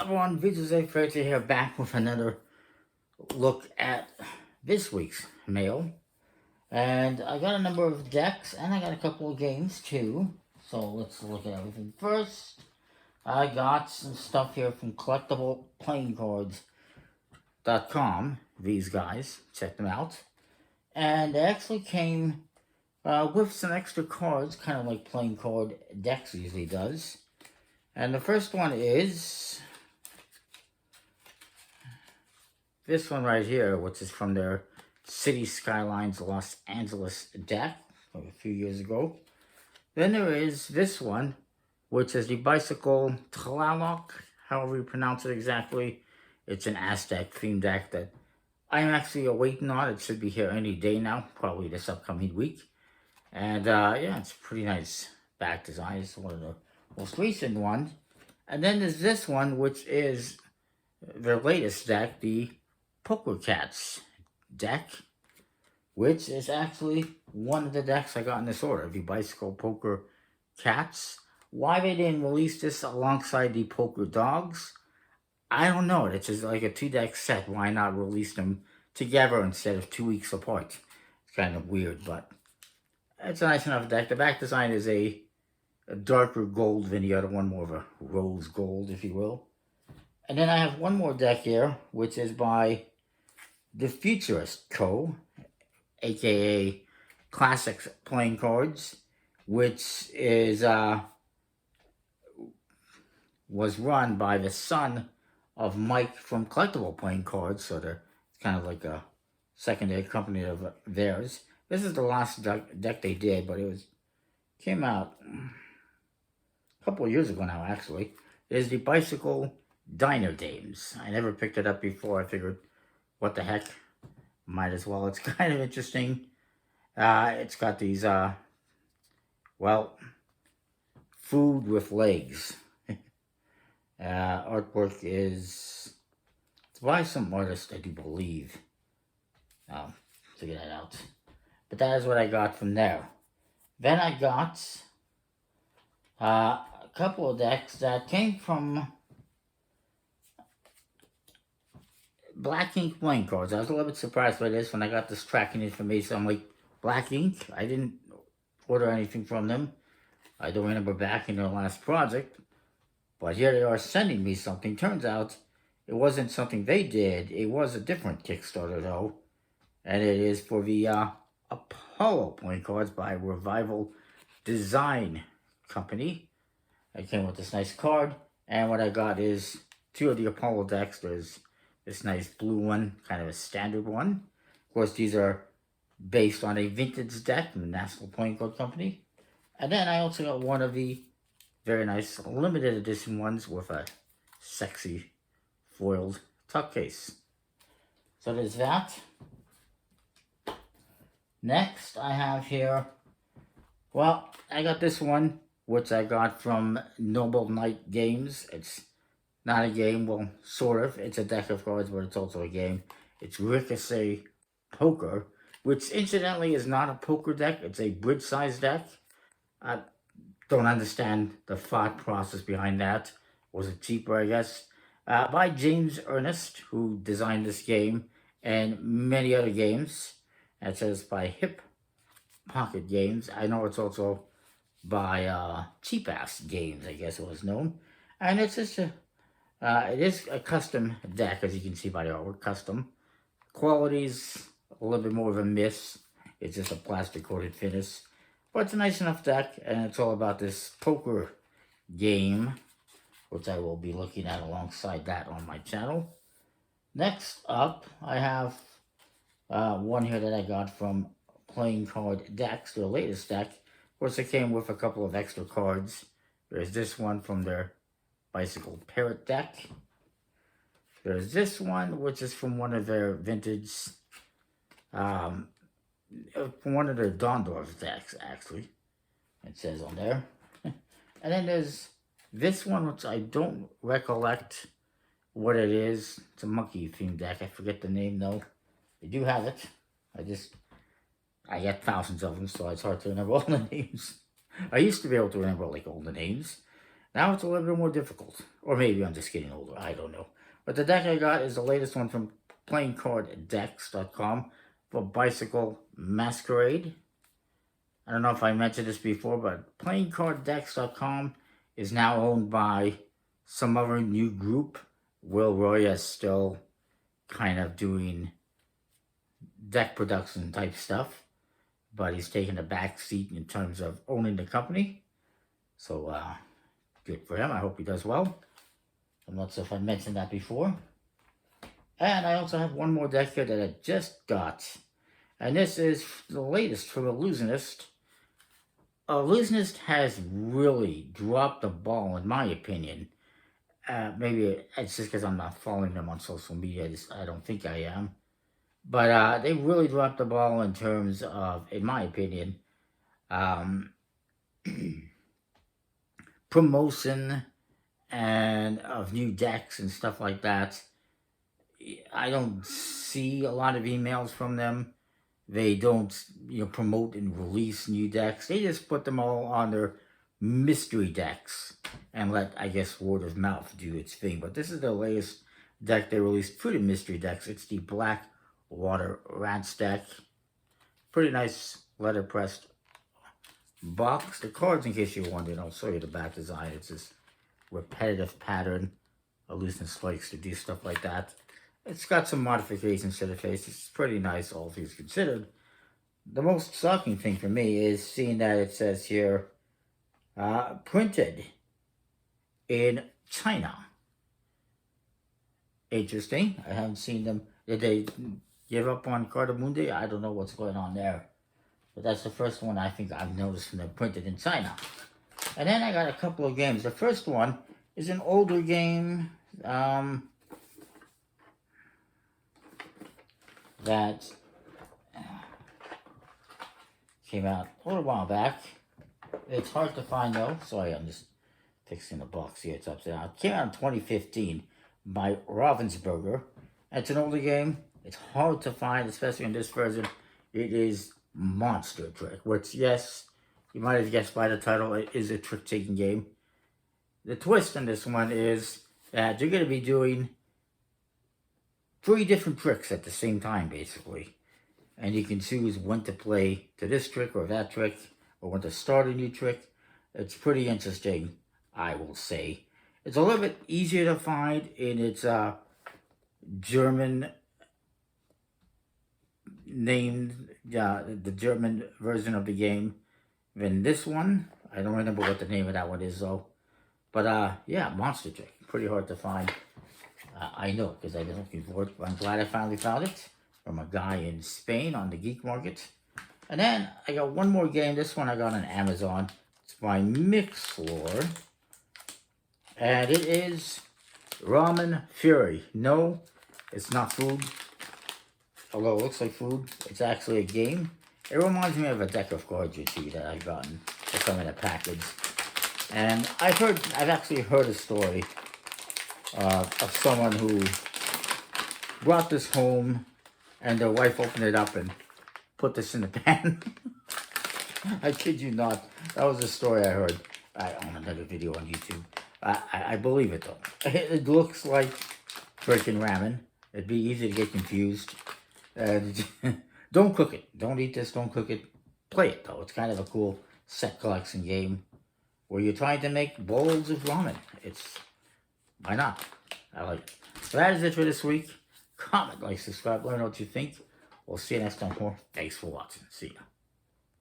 Everyone, Vijay Fraser here, back with another look at this week's mail. And I got a number of decks, and I got a couple of games too. So let's look at everything first. I got some stuff here from collectibleplayingcards.com. These guys, check them out. And they actually came with some extra cards, kind of like playing card decks usually does. And the first one is this one right here, which is from their City Skylines Los Angeles deck from a few years ago. Then there is this one, which is the Bicycle Tlaloc, however you pronounce it exactly. It's an Aztec themed deck that I am actually waiting on. It should be here any day now, probably this upcoming week. And yeah, it's a pretty nice back design. It's one of the most recent ones. And then there's this one, which is their latest deck, the Poker Cats deck, which is actually one of the decks I got in this order, the Bicycle Poker Cats. Why they didn't release this alongside the Poker Dogs, I don't know. It's just like a 2-deck set. Why not release them together instead of 2 weeks apart? It's kind of weird, but it's a nice enough deck. The back design is a darker gold than the other one, more of a rose gold, if you will. And then I have one more deck here, which is by the Futurist Co., aka Classics Playing Cards, which is was run by the son of Mike from Collectible Playing Cards, so they're kind of like a secondary company of theirs. This is the last deck they did, but it came out a couple of years ago now, actually. It is the Bicycle Diner Dames. I never picked it up before. I figured, what the heck, might as well. It's kind of interesting. It's got these, well, food with legs. Artwork is, it's by some artist, I do believe. I'll figure that out. But that is what I got from there. Then I got a couple of decks that came from Black Ink Playing Cards. I was a little bit surprised by this when I got this tracking information. I'm like, Black Ink? I didn't order anything from them. I don't remember backing their last project. But here they are sending me something. Turns out it wasn't something they did. It was a different Kickstarter, though. And it is for the Apollo Playing Cards by Revival Design Company. I came with this nice card. And what I got is 2 of the Apollo decks. There's this nice blue one, kind of a standard one. Of course, these are based on a vintage deck from the National Playing Card Company. And then I also got one of the very nice limited edition ones with a sexy foiled tuck case. So there's that. Next, I have here, well, I got this one, which I got from Noble Knight Games. It's not a game, well, sort of. It's a deck of cards, but it's also a game. It's Ricochet Poker, which incidentally is not a poker deck. It's a bridge-sized deck. I don't understand the thought process behind that. Was it cheaper, I guess? By James Ernest, who designed this game and many other games. It says by Hip Pocket Games. I know it's also by Cheap Ass Games, I guess it was known. And it's just it is a custom deck, as you can see by the artwork, custom. Quality's a little bit more of a miss. It's just a plastic coated finish. But it's a nice enough deck, and it's all about this poker game, which I will be looking at alongside that on my channel. Next up, I have one here that I got from Playing Card Decks, their latest deck. Of course, it came with a couple of extra cards. There's this one from their Bicycle Parrot deck. There's this one, which is from one of their vintage, from one of their Dondorf decks, actually. It says on there. And then there's this one, which I don't recollect what it is. It's a monkey themed deck. I forget the name, though. I do have it. I get thousands of them, so it's hard to remember all the names. I used to be able to remember, like, all the names. Now it's a little bit more difficult. Or maybe I'm just getting older, I don't know. But the deck I got is the latest one from playingcarddecks.com for Bicycle Masquerade. I don't know if I mentioned this before, but playingcarddecks.com is now owned by some other new group. Will Roy is still kind of doing deck production type stuff, but he's taking a back seat in terms of owning the company. So, good for him. I hope he does well. I'm not sure if I mentioned that before. And I also have one more deck here that I just got. And this is the latest from Illusionist. Illusionist has really dropped the ball, in my opinion. Maybe it's just because I'm not following them on social media. I don't think I am. But they really dropped the ball in terms of, in my opinion, promotion and of new decks and stuff like that. I don't see a lot of emails from them. They don't, promote and release new decks. They just put them all on their mystery decks and let, I guess, word of mouth do its thing. But this is the latest deck they released for the mystery decks. It's the Black Water Rats deck. Pretty nice letterpressed box. The cards, in case you're wondering, I'll show you the back design. It's this repetitive pattern. Illusionist likes to do stuff like that. It's got some modifications to the face. It's pretty nice, all things considered. The most shocking thing for me is seeing that it says here, printed in China. Interesting. I haven't seen them. Did they give up on Cartamundi? I don't know what's going on there. But that's the first one I think I've noticed from them printed in China. And then I got a couple of games. The first one is an older game that came out a little while back. It's hard to find though. Sorry, I'm just fixing the box here. It's upside down. It came out in 2015 by Ravensburger. It's an older game. It's hard to find, especially in this version. It is Monster Trick, which, yes, you might have guessed by the title, it is a trick-taking game. The twist in this one is that you're going to be doing 3 different tricks at the same time, basically. And you can choose when to play to this trick or that trick, or when to start a new trick. It's pretty interesting, I will say. It's a little bit easier to find in its German name, the German version of the game than this one. I don't remember what the name of that one is though. But yeah, Monster Trick. Pretty hard to find. I know, because I've been looking for it. I'm glad I finally found it from a guy in Spain on the Geek market. And then I got one more game. This one I got on Amazon. It's by Mixlore. And it is Ramen Fury. No, it's not food. Although it looks like food, it's actually a game. It reminds me of a deck of cards or two that I've gotten that come in a package. And I've actually heard a story of someone who brought this home and their wife opened it up and put this in the pan. I kid you not. That was a story I heard on another video on YouTube. I believe it though. It looks like freaking ramen. It'd be easy to get confused. Don't cook it. Don't eat this. Don't cook it. Play it though. It's kind of a cool set collection game where you're trying to make bowls of ramen. Why not? I like it. So that is it for this week. Comment, like, subscribe, let me know what you think. We'll see you next time more. Thanks for watching. See ya.